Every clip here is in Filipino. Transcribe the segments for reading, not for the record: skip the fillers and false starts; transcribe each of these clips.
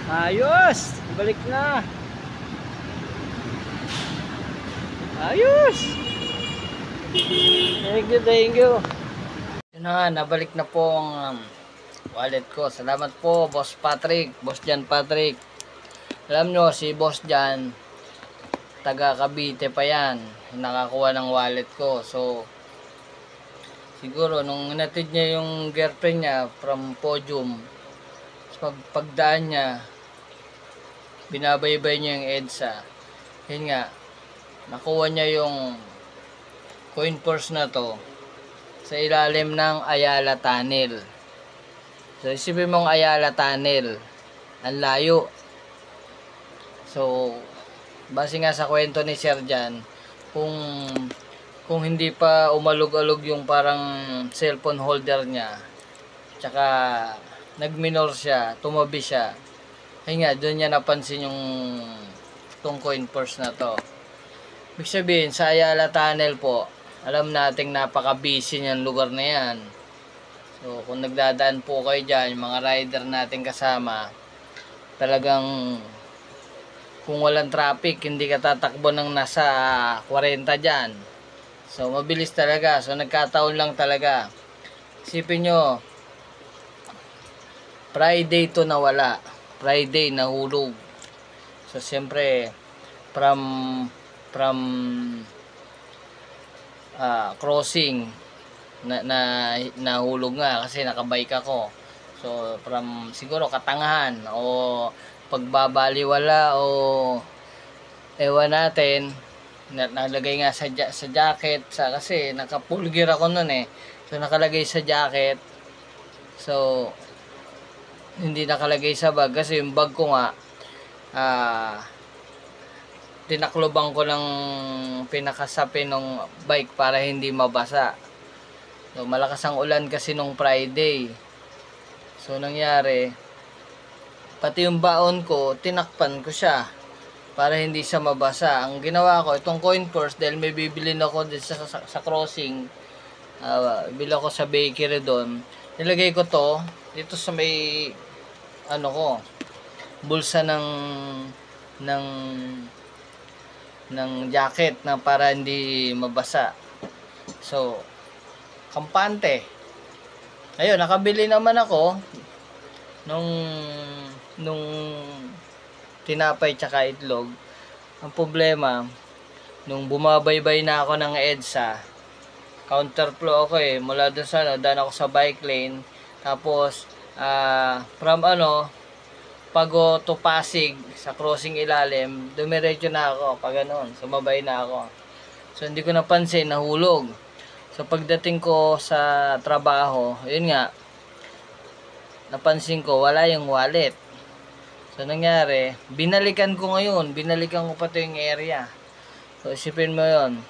Ayos! Balik na! Ayos! Thank you. Yun na nga, nabalik na po ang wallet ko. Salamat po, Boss Patrick. Boss Jan Patrick. Alam nyo, si Boss Jan, taga Cavite pa yan. Nakakuha ng wallet ko. So, siguro, nung inatid niya yung girlfriend niya from Podium, pagdaan niya, binabaybay niya yung EDSA. Yun nga, nakuha niya yung coin purse na to sa ilalim ng Ayala Tunnel. So, isipin mong Ayala Tunnel, ang layo. So, base nga sa kwento ni Sir Jan, kung hindi pa umalog-alog yung parang cellphone holder niya, tsaka nagminor siya, tumabi siya, ay nga, doon niya napansin yung itong coin purse na to. Ibig sabihin, sa Ayala Tunnel po, alam nating napaka-busy niyang lugar na yan. So, kung nagdadaan po kayo dyan, yung mga rider natin kasama, talagang kung walang traffic, hindi ka tatakbo ng nasa 40 dyan. So, mabilis talaga. So, nagkataon lang talaga. Isipin nyo, Friday to nawala. Friday nahulog. So, siyempre, from crossing nahulog nga kasi nakabike ako. So, from siguro katangahan o pagbabaliwala o ewan natin, nalagay nga sa jacket kasi naka full gear ako nun eh. So, nakalagay sa jacket. So, hindi nakalagay sa bag kasi yung bag ko nga tinakloban ko ng pinakasapi ng bike para hindi mabasa. So, malakas ang ulan kasi nung Friday. So, nangyari, pati yung baon ko, tinakpan ko siya para hindi siya mabasa. Ang ginawa ko, itong coin purse, dahil may bibilin ako sa crossing, bili ako sa bakery doon, nilagay ko to dito sa may bulsa ng jacket na para hindi mabasa. So, kampante. Ayun, nakabili naman ako nung tinapay tsaka itlog. Ang problema, nung bumabaybay na ako ng EDSA, counterflow ako eh, mula doon sa daan ako sa bike lane, tapos from Pago to Pasig sa crossing ilalim, dumiretso na ako pag ganoon, sumabay na ako. So, hindi ko napansin, nahulog. So, pagdating ko sa trabaho, yun nga, napansin ko, wala yung wallet. So, nangyari, binalikan ko ngayon, binalikan ko pa ito yung area. So, isipin mo yun.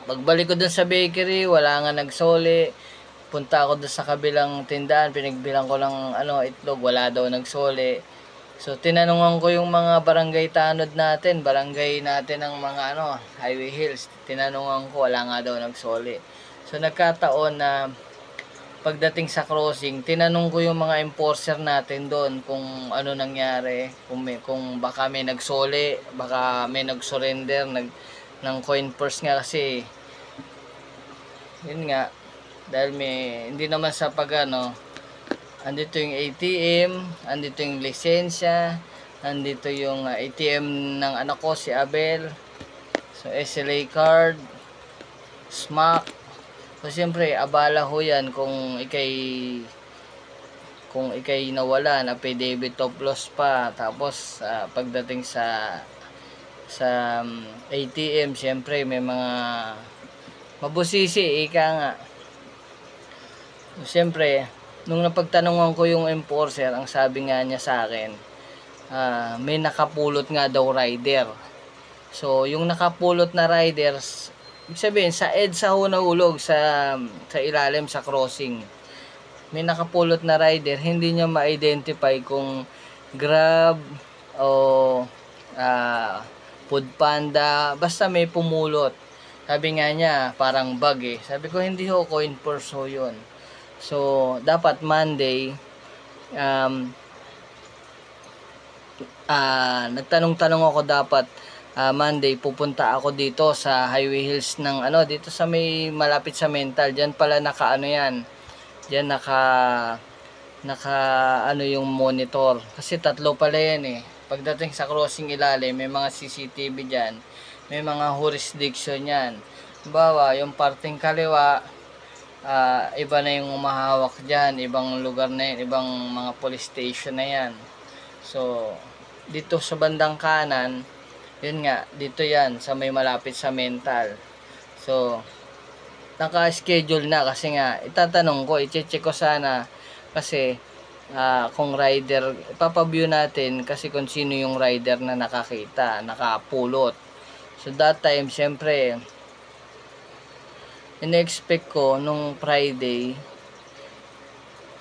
Pagbalik ko dun sa bakery, wala nga nagsoli. Punta ako dun sa kabilang tindahan, pinagbilang ko ng itlog, wala daw nagsoli. So, tinanungan ko yung mga barangay tanod natin, barangay natin ng mga Highway Hills. Tinanungan ko, wala nga daw nagsoli. So, nagkataon na pagdating sa crossing, tinanong ko yung mga enforcer natin doon kung ano nangyari, kung baka may nagsoli, baka may nag-surrender ng coin purse nga kasi yun nga, dahil hindi naman sa andito yung ATM, andito yung lisensya, andito yung ATM ng anak ko, si Abel. So, SLA card, SMAC. So, siyempre, abala ho yan kung ikay nawala, na pay debit of loss pa. Tapos, pagdating sa ATM, siyempre, may mga mabusisi, ika nga. Siyempre, nung napagtanungan ko yung enforcer, ang sabi nga niya sa akin, may nakapulot nga daw rider. So, yung nakapulot na riders, ibig sabihin, sa EDSA ho nahulog sa ilalim sa crossing. May nakapulot na rider, hindi niya ma-identify kung Grab o Foodpanda, basta may pumulot. Sabi nga niya, parang bag eh. Sabi ko, hindi ho, coin purse ho yun. So, dapat Monday, nagtanong-tanong ako dapat Monday pupunta ako dito sa Highway Hills ng dito sa may malapit sa Mental. Diyan pala yan. Diyan naka yung monitor. Kasi tatlo pala yan eh. Pagdating sa crossing ilalim, may mga CCTV diyan. May mga jurisdiction yan. Halimbawa, yung parting kaliwa, iba na yung umahawak dyan, ibang lugar na yan, ibang mga police station na yan. So, dito sa bandang kanan, yun nga, dito yan, sa may malapit sa Mental. So, naka-schedule na kasi nga, itatanong ko, i-check ko sana, kasi, kung rider, ipapaview natin, kasi kung sino yung rider na nakakita, nakapulot. So, that time, syempre, in-expect ko nung Friday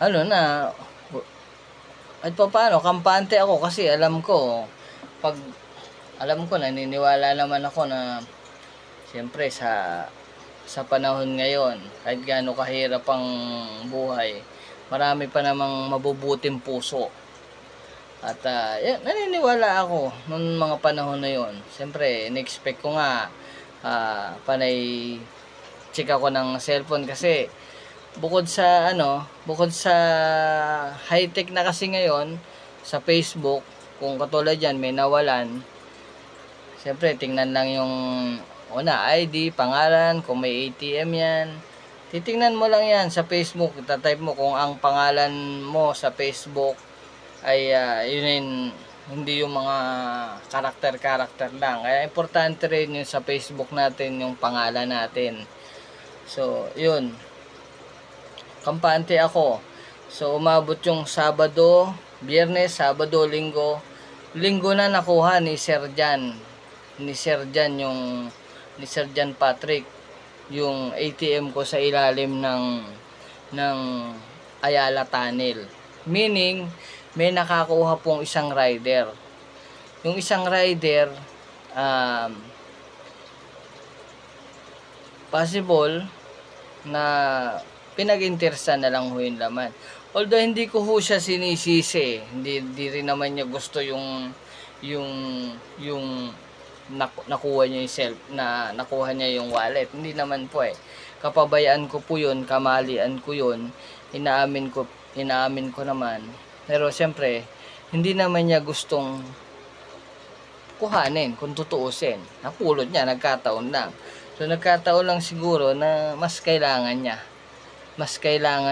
at paano kampante ako kasi alam ko naniniwala naman ako na siyempre sa panahon ngayon kahit gaano kahirap ang buhay, marami pa namang mabubuting puso at naniniwala ako nung mga panahon na yon. Siyempre in-expect ko nga panay check ako ng cellphone kasi bukod sa high-tech na kasi ngayon sa Facebook, kung katulad yan may nawalan, siyempre tingnan lang yung ID, pangalan, kung may ATM yan, titingnan mo lang yan sa Facebook, tatype mo kung ang pangalan mo sa Facebook ay hindi yung mga karakter lang, kaya importante rin yung sa Facebook natin yung pangalan natin. So, yun. Kampante ako. So, umabot yung Sabado, Biyernes, Sabado, Linggo. Linggo na nakuha ni Sir Jan. Ni Sir Jan Patrick. Yung ATM ko sa ilalim ng Ayala Tunnel. Meaning, may nakakuha pong isang rider. Yung isang rider, possible na pinag-interesan na lang ho yung laman. Although hindi ko ho siya sinisisi, hindi rin naman niya gusto yung nakuha niya nakuha niya yung wallet. Hindi naman po eh. Kapabayaan ko po yun, kamalian ko yun, inaamin ko naman. Pero siyempre, hindi naman niya gustong kuhanin kung tutuusin. Napulot niya, nagkataon lang. So nagkataon lang siguro na mas kailangan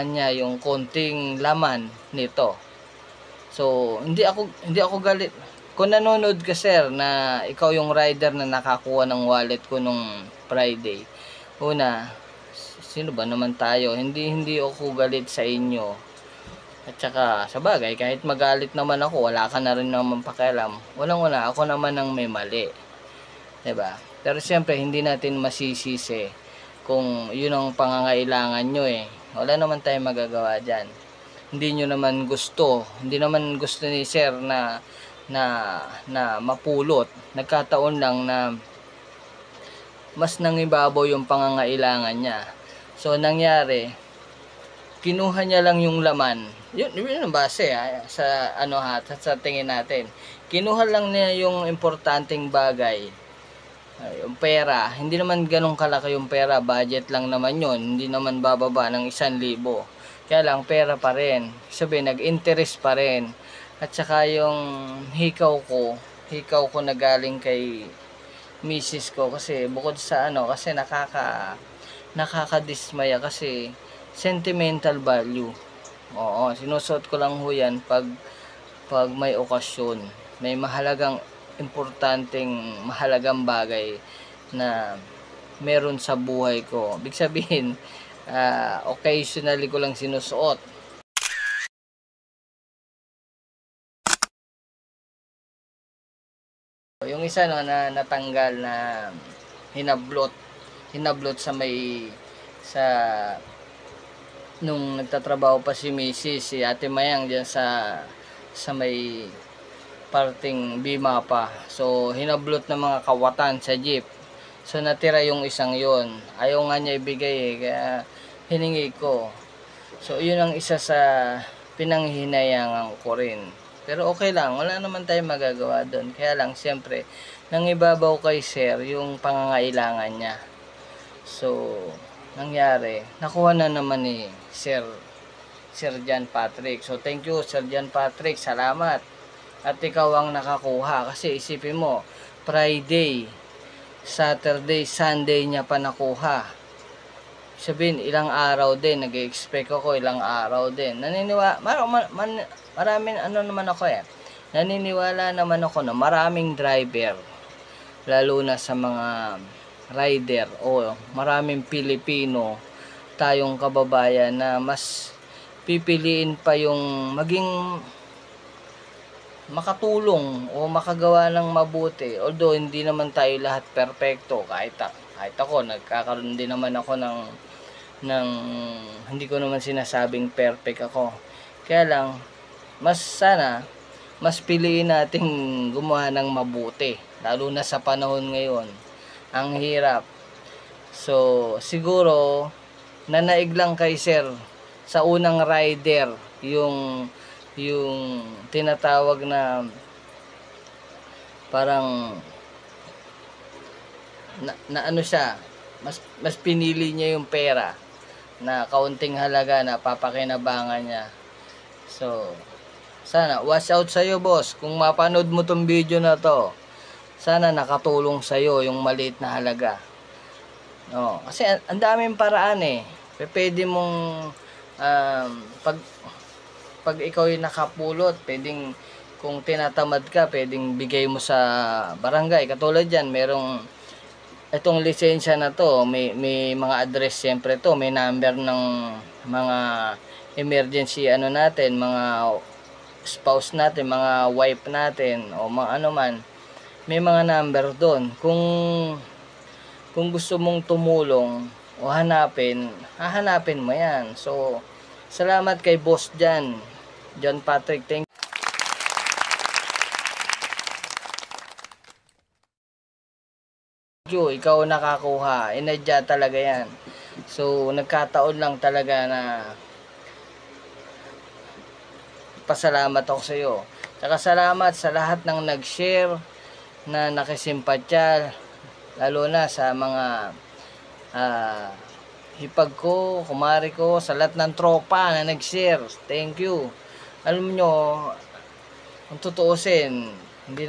niya yung konting laman nito. So hindi ako galit. Kung nanonood ka sir na ikaw yung rider na nakakuha ng wallet ko nung Friday. Una, sino ba naman tayo? Hindi ako galit sa inyo. At saka sa bagay, kahit magalit naman ako, wala ka na rin naman pakialam. Walang-wala, ako naman ang may mali. 'Di ba? Pero siyempre, hindi natin masisisi kung yun ang pangangailangan nyo eh. Wala naman tayong magagawa dyan. Hindi naman gusto ni Sir na mapulot. Nagkataon lang na mas nangibabaw yung pangangailangan niya. So, nangyari, kinuha niya lang yung laman. Yun ang base sa tingin natin. Kinuha lang niya yung importanteng bagay. Yung pera, hindi naman ganun kalaki yung pera, budget lang naman yun, hindi naman bababa ng 1,000. Kaya lang pera pa rin, sabihin nag-interest pa rin. At saka yung hikaw ko na galing kay misis ko kasi bukod sa kasi nakakadismaya kasi sentimental value. Oo, sinusuot ko lang ho yan pag may okasyon, may mahalagang bagay na meron sa buhay ko. Ibig sabihin, occasionally ko lang sinusuot. Yung isa na natanggal na hinablot nung nagtatrabaho pa si si Ate Mayang diyan sa may parting Bima pa. So hinablot ng mga kawatan sa jeep. So natira yung isang yon. Ayaw nga niya ibigay kaya hiningi ko. So yun ang isa sa pinanghihinayangan ko rin. Pero okay lang, wala naman tayong magagawa doon. Kaya lang, siyempre, nangibabaw kay sir yung pangangailangan niya. So, nangyari, nakuha na naman ni Sir John Patrick. So, thank you, Sir John Patrick. Salamat. At ikaw ang nakakuha. Kasi isipin mo, Friday, Saturday, Sunday niya pa nakuha. Sabihin, ilang araw din. Nag-expect ako ilang araw din. Maraming ano naman ako naniniwala naman ako na maraming driver, lalo na sa mga rider o maraming Pilipino tayong kababayan na mas pipiliin pa yung maging makatulong o makagawa ng mabuti. Although hindi naman tayo lahat perpekto, kahit ako nagkakaroon din naman ako ng hindi ko naman sinasabing perfect ako. Kaya lang mas piliin nating gumawa ng mabuti, lalo na sa panahon ngayon. Ang hirap. So, siguro nanaig lang kay sir sa unang rider yung tinatawag na parang na ano siya, mas pinili niya yung pera na kaunting halaga na papakinabangan niya. So, sana watch out sa'yo, boss. Kung mapanood mo tong video na to, sana nakatulong sa'yo yung maliit na halaga. Kasi ang daming paraan pwede mong pag ikaw yung nakapulot, pwedeng kung tinatamad ka, pwedeng bigay mo sa barangay. Katulad dyan, merong itong lisensya na to, may mga address siyempre to, may number ng mga emergency natin, mga spouse natin, mga wife natin, o mga ano man, may mga number doon. Kung gusto mong tumulong o hahanapin mo yan. So, salamat kay boss John Patrick. Thank you. Ikaw nakakuha. Inadya talaga yan. So, nagkataon lang talaga na pasalamat ako sa iyo. Saka salamat sa lahat ng nag-share, na nakisimpatya, lalo na sa mga hipag ko, kumari ko, sa lahat ng tropa na nag-share. Thank you. Alam nyo, kung tutuusin, hindi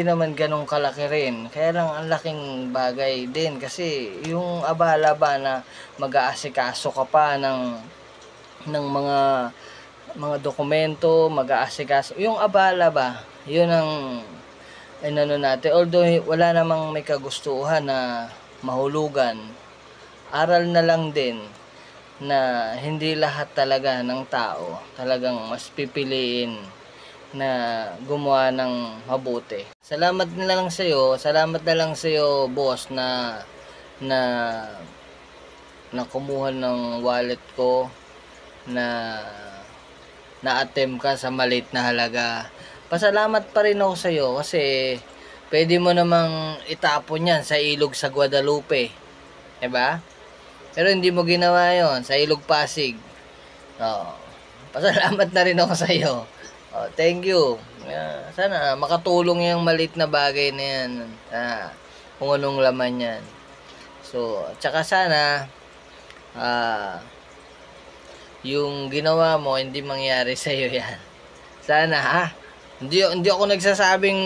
naman ganong kalaki rin. Kaya lang ang laking bagay din kasi yung abala ba na mag-aasikaso ka pa ng mga dokumento, mag-aasikaso. Yung abala ba, yun ang natin. Although wala namang may kagustuhan na mahulugan, aral na lang din na hindi lahat talaga ng tao talagang mas pipiliin na gumawa ng mabuti. Salamat na lang sa iyo, boss, na kumuha ng wallet ko, na-attempt ka sa maliit na halaga. Pasalamat pa rin ako sa iyo kasi pwede mo namang itapon yan sa ilog sa Guadalupe. Diba? Pero hindi mo ginawa yon sa ilog Pasig. Pasalamat na rin ako sa iyo. Thank you. Sana makatulong yung maliit na bagay na yan. Kung anong laman yan. So, tsaka sana yung ginawa mo hindi mangyari sa iyo yan. Sana Hindi ako nagsasabing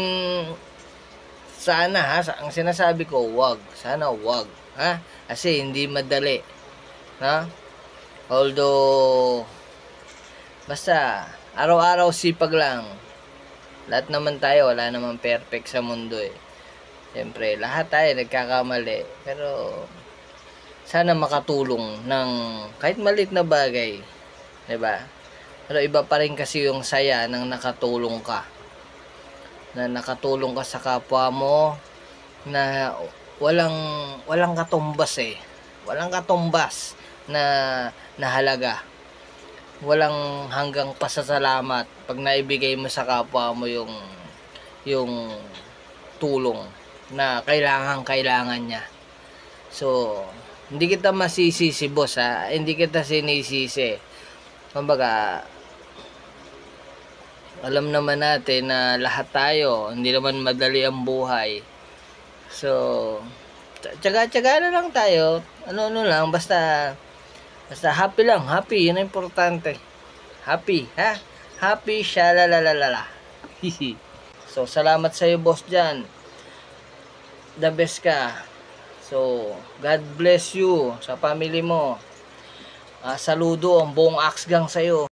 sana ang sinasabi ko wag. Sana wag. Kasi hindi madali. Although basta araw-araw sipag lang. Lahat naman tayo, wala namang perfect sa mundo Siyempre, lahat tayo nagkakamali. Pero sana makatulong ng kahit maliit na bagay. 'Di ba? Pero iba pa rin kasi yung saya ng nakatulong ka. Na nakatulong ka sa kapwa mo na walang katumbas Walang katumbas na halaga. Walang hanggang pasasalamat pag naibigay mo sa kapwa mo yung tulong na kailangan niya. So, hindi kita masisisi, boss, hindi kita sinisisi. Kumbaga, alam naman natin na lahat tayo, hindi naman madali ang buhay. So, tsaga-tsaga na lang tayo. Ano lang, basta happy lang, happy, yun ang importante. Happy, ha? Happy, shalalalala. So, salamat sa iyo, boss, dyan. The best ka. So, God bless you sa family mo. Saludo ang buong Axgang sa iyo.